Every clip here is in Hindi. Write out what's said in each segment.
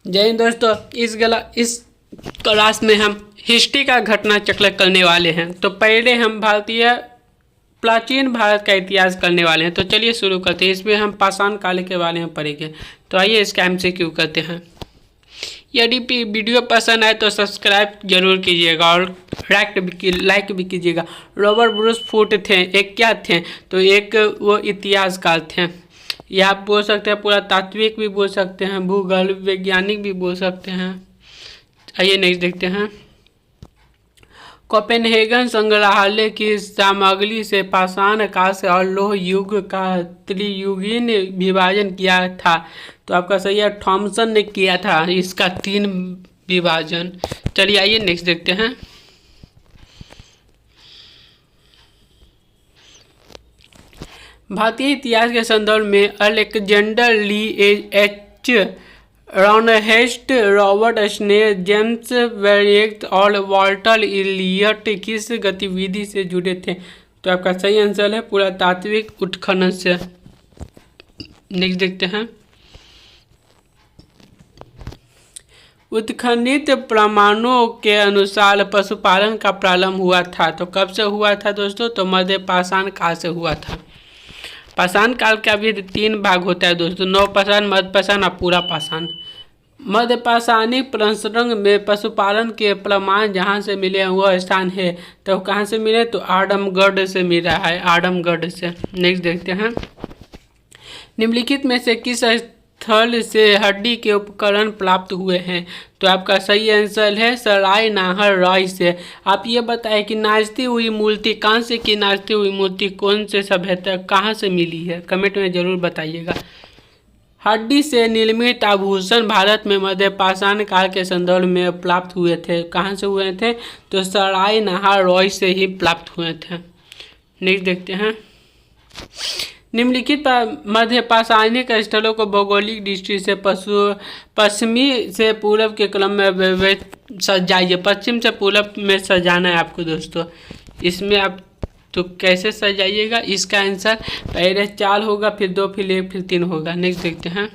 जय हिंद दोस्तों। इस क्लास में हम हिस्ट्री का घटना चक्र करने वाले हैं। तो पहले हम प्राचीन भारत का इतिहास करने वाले हैं। तो चलिए शुरू करते हैं। इसमें हम पाषाण काल के बारे में पढ़ेंगे। तो आइए इसका MCQ करते हैं। यदि वीडियो पसंद आए तो सब्सक्राइब जरूर कीजिएगा और लाइक भी कीजिएगा। रॉबर्ट ब्रूस फूट थे, एक क्या थे? तो एक वो इतिहासकार थे, या आप बोल सकते हैं पुरातात्विक भी बोल सकते हैं, भूगोल वैज्ञानिक भी बोल सकते हैं। आइए नेक्स्ट देखते हैं। कोपेनहेगन संग्रहालय की सामग्री से पाषाण काल से और लौह युग का त्रियुगीन विभाजन किया था। तो आपका सही है, थॉमसन ने किया था इसका 3 विभाजन। चलिए आइए नेक्स्ट देखते हैं। भारतीय इतिहास के संदर्भ में अलेक्जेंडर ली, एच रॉनहेस्ट, रॉबर्ट स्नेर, जेम्स वेरिएट और वॉल्टर इलियट किस गतिविधि से जुड़े थे? तो आपका सही आंसर है पुरातात्विक उत्खनन से। नेक्स्ट देखते हैं। उत्खनित प्रमाणों के अनुसार पशुपालन का प्रारंभ हुआ था। तो कब से हुआ था दोस्तों? तो मध्य पाषाण काल से हुआ था। पाषाण काल का भी 3 भाग होता है दोस्तों, नवपाषाण, मध्य पाषाण और पूरा पाषाण। मध्य पाषाणिक प्रसंग में पशुपालन के प्रमाण जहाँ से मिले वह स्थान है। तो कहाँ से मिले? तो आडमगढ़ से मिला है, आडमगढ़ से। नेक्स्ट देखते हैं। निम्नलिखित में से किस स्थल से हड्डी के उपकरण प्राप्त हुए हैं? तो आपका सही आंसर है सराय नाहर राय से। आप ये बताएं कि नाचती हुई मूर्ति कहाँ से की नाचती हुई मूर्ति कौन से सभ्यता कहाँ से मिली है? कमेंट में जरूर बताइएगा। हड्डी से निर्मित आभूषण भारत में मध्य पाषाण काल के संदर्भ में प्राप्त हुए थे। कहाँ से हुए थे? तो सराय नाहर रॉय से ही प्राप्त हुए थे। नेक्स्ट देखते हैं। निम्नलिखित मध्य पाषाणिक स्थलों को भौगोलिक दृष्टि से पश्चिमी से पूर्व के क्रम में सजाइए। पश्चिम से पूर्व में सजाना है आपको दोस्तों। इसमें आप तो कैसे सजाइएगा? इसका आंसर पहले 4 होगा, फिर 2, फिर 1, फिर 3 होगा। नेक्स्ट देखते हैं।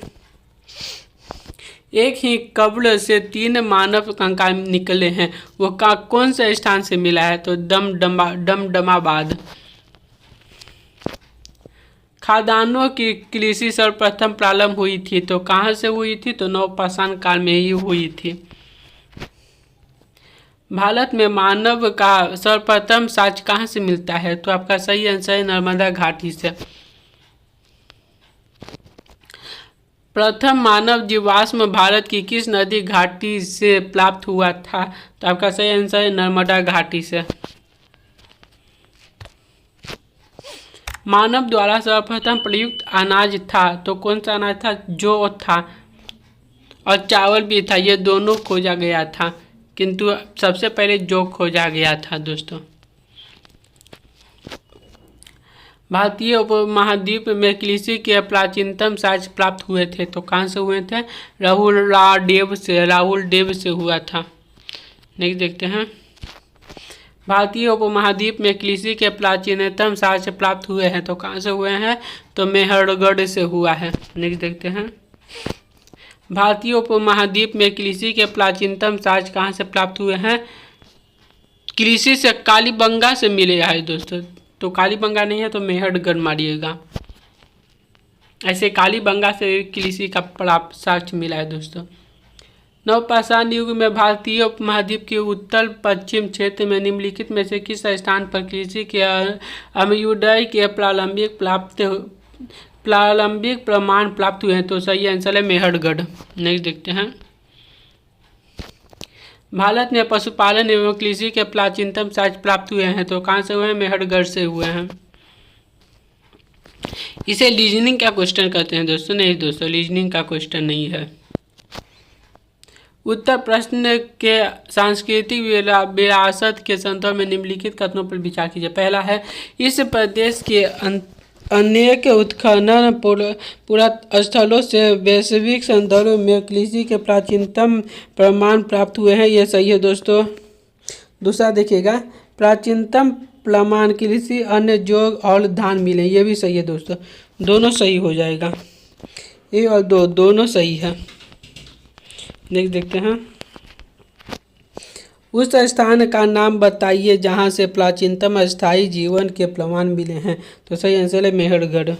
एक ही कब्र से 3 मानव कंकाल निकले हैं, वो कौन से स्थान से मिला है? तो दमदमाबाद। खादानों की कृषि सर्वप्रथम प्रारंभ हुई थी। तो कहाँ से हुई थी? तो नवपाषाण काल में ही हुई थी। भारत में मानव का सर्वप्रथम साक्ष्य कहाँ से मिलता है? तो आपका सही आंसर है नर्मदा घाटी से। प्रथम मानव जीवाश्म भारत की किस नदी घाटी से प्राप्त हुआ था? तो आपका सही आंसर है नर्मदा घाटी से। मानव द्वारा सर्वप्रथम प्रयुक्त अनाज था। तो कौन सा अनाज था? जौ था और चावल भी था। ये दोनों खोजा गया था, किंतु सबसे पहले जौ खोजा गया था दोस्तों। भारतीय उपमहाद्वीप में कृषि के प्राचीनतम साक्ष्य प्राप्त हुए थे। तो कहाँ से हुए थे? राहुल देव से हुआ था। नेक्स्ट देखते हैं। भारतीय उपमहाद्वीप में कृषि के प्राचीनतम साक्ष्य प्राप्त हुए हैं। तो कहाँ से हुए हैं? तो मेहरगढ़ से हुआ है। नेक्स्ट देखते हैं। भारतीय उपमहाद्वीप में कृषि के प्राचीनतम साक्ष्य कहाँ से प्राप्त हुए हैं? कृषि से कालीबंगा से मिले हैं दोस्तों। तो कालीबंगा नहीं है तो मेहरगढ़ मारिएगा। ऐसे कालीबंगा से कृषि का प्राप्त साक्ष्य मिला है दोस्तों। नवपाषाण युग में भारतीय उपमहाद्वीप के उत्तर पश्चिम क्षेत्र में निम्नलिखित में से किस स्थान पर कृषि के अभ्युदय के प्रारंभिक प्रमाण प्राप्त हुए हैं? तो सही आंसर है मेहरगढ़। नेक्स्ट देखते हैं। भारत में पशुपालन एवं कृषि के प्राचीनतम साक्ष्य प्राप्त हुए हैं। तो कहाँ से हुए हैं? मेहरगढ़ से हुए हैं। इसे रीजनिंग का क्वेश्चन कहते हैं दोस्तों। नहीं दोस्तों, रीजनिंग का क्वेश्चन नहीं है। उत्तर प्रश्न के सांस्कृतिक विरासत के संदर्भ में निम्नलिखित कथनों पर विचार कीजिए। पहला है, इस प्रदेश के अनेक उत्खनन पुरास्थलों से वैश्विक संदर्भ में कृषि के प्राचीनतम प्रमाण प्राप्त हुए हैं। यह सही है दोस्तों। दूसरा देखिएगा, प्राचीनतम प्रमाण कृषि अन्य जौ और धान मिले, ये भी सही है दोस्तों। दोनों सही हो जाएगा, ए और दो दोनों सही है। देखते हैं। उस स्थान का नाम बताइए जहाँ से प्राचीनतम स्थायी जीवन के प्रमाण मिले हैं। तो सही आंसर है मेहरगढ़।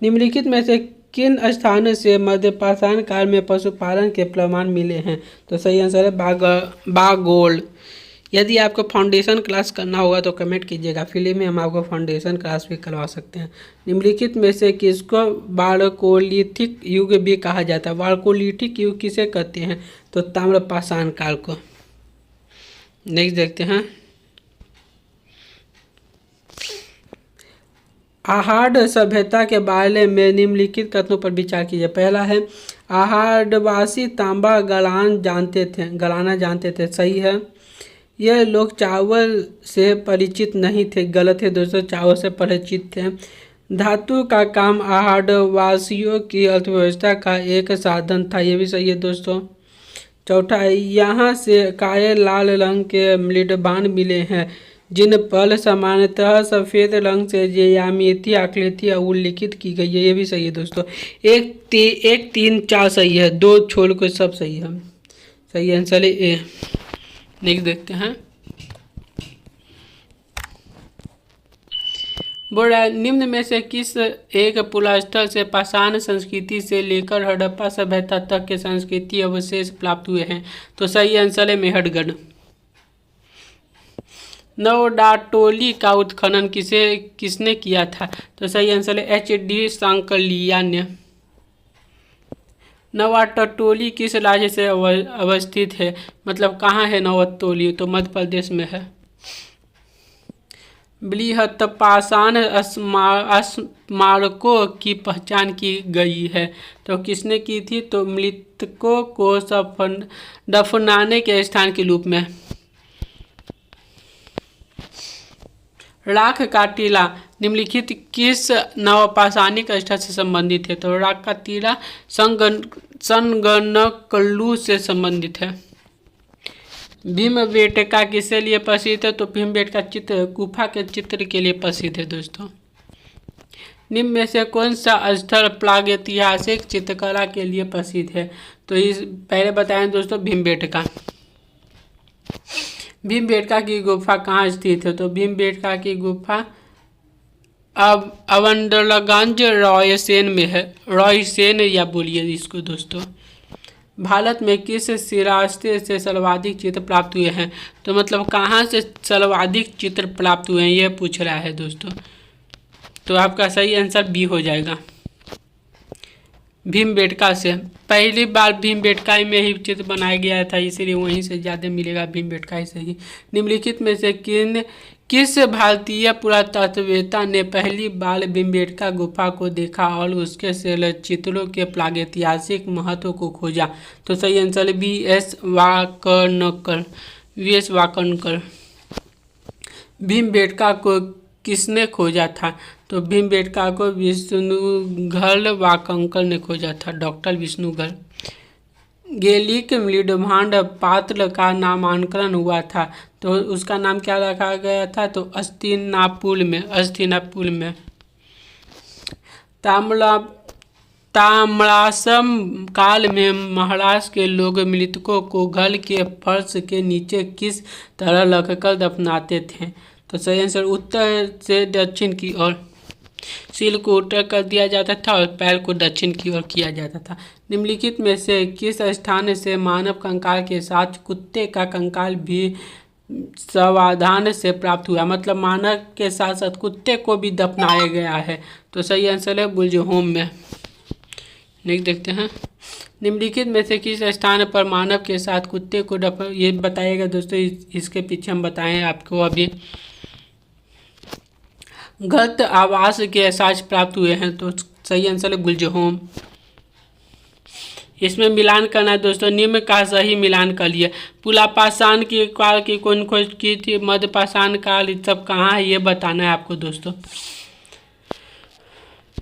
निम्नलिखित में से किन स्थानों से मध्य पाषाण काल में पशुपालन के प्रमाण मिले हैं। तो सही आंसर है बागोल। यदि आपको फाउंडेशन क्लास करना होगा तो कमेंट कीजिएगा, फ्री में हम आपको फाउंडेशन क्लास भी करवा सकते हैं। निम्नलिखित में से किसको वाल्कोलिथिक युग भी कहा जाता है। वाल्कोलिथिक युग किसे कहते हैं। तो ताम्र पाषाण काल को। नेक्स्ट देखते हैं। आहड़ सभ्यता के बारे में निम्नलिखित कथनों पर विचार कीजिए। पहला है आहड़वासी तांबा गलाना जानते थे। सही है। यह लोग चावल से परिचित नहीं थे। गलत है दोस्तों, चावल से परिचित थे। धातु का काम आहड़वासियों की अर्थव्यवस्था का एक साधन था। ये भी सही है दोस्तों। चौथा है यहाँ से काले लाल रंग के मृदबान मिले हैं जिन पर सामान्यतः सफ़ेद रंग से ज्यामितीय आकृतियाँ उल्लिखित की गई है। ये भी सही है दोस्तों। एक तीन चार सही है, दो छोड़ को सब सही है। सही आंसर है ए। नेक्स्ट देखते हैं। बोल रहा है निम्न में से किस एक पुलास्थल से पाषाण संस्कृति से लेकर हड़प्पा सभ्यता तक के संस्कृति अवशेष प्राप्त हुए हैं। तो सही आंसर है मेहरगढ़। नवडाटोली का उत्खनन किसने किया था। तो सही आंसर है HD सांकलिया ने। नवाटोली किस राज्य से अवस्थित है, मतलब कहाँ है नवाटोली। तो मध्य प्रदेश में है। बृहत पाषाण स्मारकों की पहचान की गई है। तो किसने की थी। तो मृतकों को दफनाने के स्थान के रूप में। राख का टीला निम्नलिखित किस नवपाषाणिक स्थल से संबंधित है। तो राख का टीला संगनकल्लू से संबंधित है। भीमबेटका किसके लिए प्रसिद्ध है। तो भीमबेटका चित्र गुफा के चित्र के लिए प्रसिद्ध है दोस्तों। निम्न में से कौन सा स्थल प्रागैतिहासिक चित्रकला के लिए प्रसिद्ध है। तो इस पहले बताएं दोस्तों भीमबेटका। भीमबेटका की गुफा कहाँ स्थित है। तो भीमबेटका की गुफा अब अवंडलगंज रायसेन में है। रायसेन या बोलिए इसको दोस्तों। भारत में किस सिरास्ते से सर्वाधिक चित्र प्राप्त हुए हैं। तो मतलब कहाँ से सर्वाधिक चित्र प्राप्त हुए हैं ये पूछ रहा है दोस्तों। तो आपका सही आंसर बी हो जाएगा, भीमबेटका से। पहली बार भीमबेटका में ही चित्र बनाया गया था, इसीलिए वहीं से ज़्यादा मिलेगा, भीमबेटका से ही। निम्नलिखित में से किस भारतीय पुरातत्ववेत्ता ने पहली बार भीमबेटका गुफा को देखा और उसके शिलाचित्रों के प्रागैतिहासिक महत्व को खोजा। तो सही आंसर है V.S. वाकनकर। भीमबेटका को किसने खोजा था। तो भीमबेटका को विष्णुघल वाकनकर ने खोजा था, डॉक्टर विष्णुघल। गेलिक मृदभांड पात्र का नामांकन हुआ था, तो उसका नाम क्या रखा गया था। तो अस्तिनापुर में। ताम्रासम काल में महाराष्ट्र के लोग मृतकों को घर के फर्श के नीचे किस तरह रखकर दफनाते थे। तो सही आंसर उत्तर से दक्षिण की ओर। सिर को उत्तर कर दिया जाता था और पैर को दक्षिण की ओर किया जाता था। निम्नलिखित में से किस स्थान से मानव कंकाल के साथ कुत्ते का कंकाल भी सावधान से प्राप्त हुआ, मतलब मानव के साथ साथ कुत्ते को भी दफनाया गया है। तो सही आंसर है बुलजहोम में। नेक्स्ट देखते हैं। निम्नलिखित में से किस स्थान पर मानव के साथ कुत्ते को ये बताइएगा दोस्तों, इसके पीछे हम बताएं आपको अभी। गत आवास के एहसास प्राप्त हुए हैं। तो सही आंसर है गुलजहोम। इसमें मिलान करना है दोस्तों, निम्न का सही मिलान कर लिए। पुलापाषाण की काल की कौन खोज की थी, मध्य पाषाण काल, ये सब कहाँ है ये बताना है आपको दोस्तों।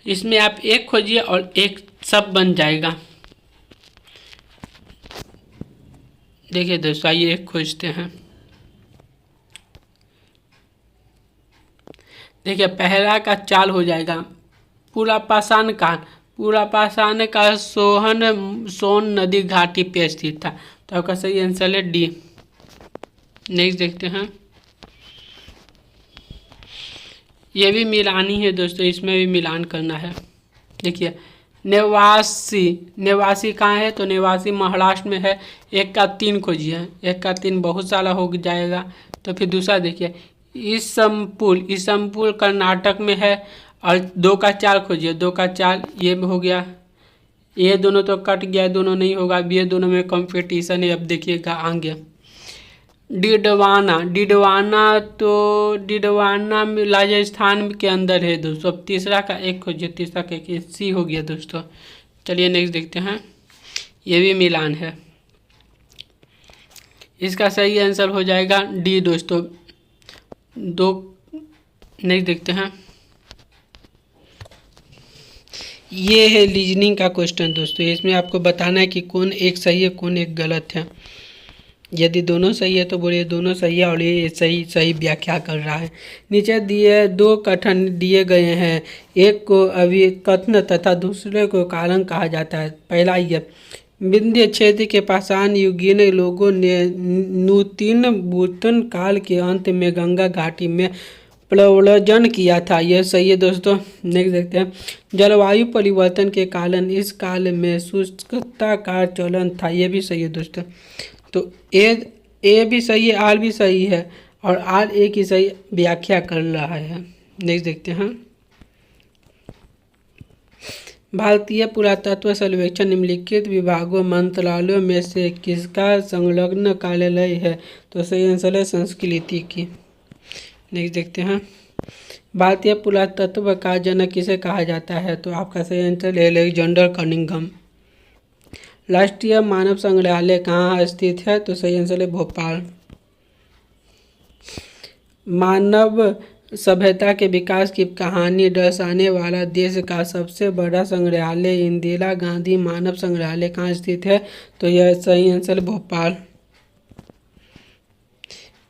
इसमें आप एक खोजिए और एक सब बन जाएगा। देखिए दोस्तों, आइए एक खोजते हैं। देखिए पहला का चाल हो जाएगा पुलापाषाण काल। पूरा पाषाण काल सोन नदी घाटी पे स्थित था। तो आपका सही आंसर है डी। नेक्स्ट देखते हैं, ये भी मिलानी है दोस्तों, इसमें भी मिलान करना है। देखिए नेवासी कहाँ है, तो नेवासी महाराष्ट्र में है। 1 का 3 खोजिए, 1 का 3 बहुत सारा हो जाएगा। तो फिर दूसरा देखिए इसमपुर कर्नाटक में है। और 2 का 4 खोजिए, 2 का 4 ये हो गया। ये दोनों तो कट गया, दोनों नहीं होगा। अब ये दोनों में कंपटीशन है। अब देखिएगा आगे डिडवाना में राजस्थान के अंदर है दोस्तों। अब तीसरा का 1 खोजिए, तीसरा का 1 सी हो गया दोस्तों। चलिए नेक्स्ट देखते हैं, ये भी मिलान है। इसका सही आंसर हो जाएगा डी दोस्तों। 2 नेक्स्ट देखते हैं, ये है रीजनिंग का क्वेश्चन दोस्तों। इसमें आपको बताना है कि कौन एक सही है कौन एक गलत है। यदि दोनों सही है तो बोलिए दोनों सही है, और ये सही व्याख्या कर रहा है। नीचे दिए 2 कथन दिए गए हैं, एक को अभिकथन तथा दूसरे को कारण कहा जाता है। पहला ये विंध्य क्षेत्र के पाषाण युगीन लोगों ने नूतन बूतन काल के अंत में गंगा घाटी में प्रव्रजन किया था। यह सही है दोस्तों। नेक्स्ट देखते हैं, जलवायु परिवर्तन के कारण इस काल में शुष्कता का चलन था। यह भी सही है दोस्तों। तो ए भी सही है, आर भी सही है, और आर ए की सही व्याख्या कर रहा है। नेक्स्ट देखते हैं, भारतीय पुरातत्व सर्वेक्षण निम्नलिखित विभागों मंत्रालयों में से किसका संलग्न कार्यालय है। तो सही आंसर है संस्कृति की। नेक्स्ट देखते हैं, भारतीय पुरातत्व का जनक किसे कहा जाता है। तो आपका सही आंसर है अलेक्जेंडर कनिंघम। राष्ट्रीय मानव संग्रहालय कहाँ स्थित है। तो सही आंसर है भोपाल। मानव सभ्यता के विकास की कहानी दर्शाने वाला देश का सबसे बड़ा संग्रहालय इंदिरा गांधी मानव संग्रहालय कहाँ स्थित है। तो यह सही आंसर भोपाल।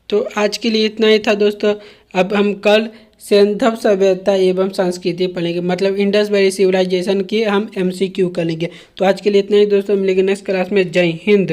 तो आज के लिए इतना ही था दोस्तों। अब हम कल सिंधव सभ्यता एवं संस्कृति पढ़ेंगे, मतलब इंडस वैली सिविलाइजेशन की हम MCQ करेंगे। तो आज के लिए इतना ही दोस्तों, मिलेंगे नेक्स्ट क्लास में। जय हिंद।